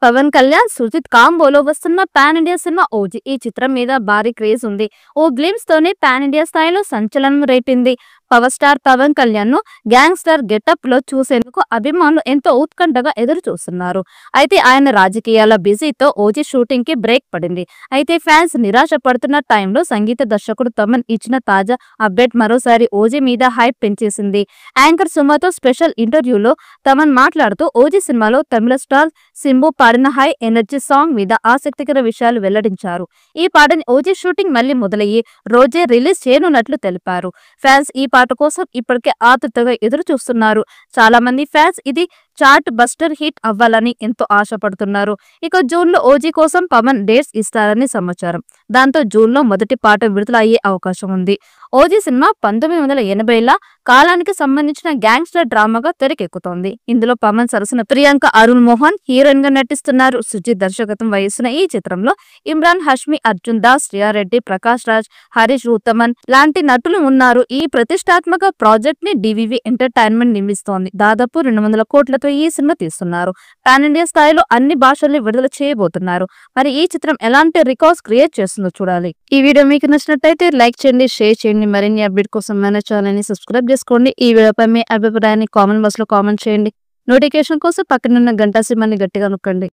పవన్ కళ్యాణ్, సుజిత్ కాంబోలో వస్తున్న pan India cinema OG. ఈ చిత్రం మీద భారీ క్రేజ్ ఉంది. ఓ గ్లిమ్స్ తోనే పాన్ ఇండియా స్థాయిలో సంచలనం రేపింది. పవర్ స్టార్ పవన్ కళ్యాణ్ ను గ్యాంగ్స్టర్ గెటప్ లో చూసేందుకు అభిమానులు ఎంతో ఉత్కంఠగా ఎదురు చూస్తున్నారు. అయితే ఆయన రాజకీయాల బిజీతో ఓజీ షూటింగ్ కి బ్రేక్ పడింది. అయితే ఫ్యాన్స్ నిరాశ పడుతున్న టైంలో సంగీత దర్శకుడు తమన్ ఇచ్చిన తాజా అప్డేట్ మరోసారి ఓజీ మీద హైప్ పెంచేసింది. యాంకర్ సుమతో స్పెషల్ ఇంటర్వ్యూలో తమన్ మాట్లాడుతూ ఓజీ సినిమాలో తమిళ స్టార్ సింబు పాడిన హై ఎనర్జీ సాంగ్ మీద ఆసక్తికర విషయాలు వెల్లడించారు. ఈ పాటని ఓజీ షూటింగ్ మళ్లీ మొదలయ్యి రోజే రిలీజ్ చేయనున్నట్లు తెలిపారు. ఫ్యాన్స్ ఈ పాట కోసం ఇప్పటికే ఆతృతగా ఎదురు చూస్తున్నారు. చాలా మంది ఫ్యాన్స్ ఇది చార్ట్ బస్టర్ హిట్ అవ్వాలని ఎంతో ఆశపడుతున్నారు. ఇక జూన్ లో ఓజీ కోసం పవన్ డేట్స్ ఇస్తారని సమాచారం. దాంతో జూన్ లో మొదటి పాట విడుదల అయ్యే అవకాశం ఉంది. ఓజీ సినిమా 1980ల కాలానికి సంబంధించిన గ్యాంగ్స్టర్ డ్రామాగా తెరకెక్కుతోంది. ఇందులో పవన్ సరసన ప్రియాంక అరుణ్ మోహన్ హీరోయిన్ గా నటిస్తున్నారు. సుజిత్ దర్శకత్వం వహిస్తున్న ఈ చిత్రంలో ఇమ్రాన్ హష్మి, అర్జున్ దాస్, శ్రియారెడ్డి, ప్రకాష్ రాజ్, హరీష్ రూతమన్ లాంటి నటులు ఉన్నారు. ఈ ప్రతిష్టాత్మక ప్రాజెక్ట్ ని డివివి ఎంటర్టైన్మెంట్ నిర్మిస్తోంది. దాదాపు 200 కోట్లతో ఈ సినిమా తీస్తున్నారు. పాన్ ఇండియా స్థాయిలో అన్ని భాషల్ని విడుదల చేయబోతున్నారు. మరి ఈ చిత్రం ఎలాంటి రికార్డ్స్ క్రియేట్ చేస్తుందో చూడాలి. ఈ వీడియో మీకు నచ్చినట్లయితే లైక్ చేయండి, షేర్ చేయండి. మరిన్ని అప్డేట్ కోసం మన ఛానల్ ని సబ్స్క్రైబ్ చేసుకోండి. ఈ వీడియోపై మీ అభిప్రాయాన్ని కామెంట్ బాక్స్ లో కామెంట్ చేయండి. నోటిఫికేషన్ కోసం పక్కనున్న గంట సింబల్ని గట్టిగా నొక్కండి.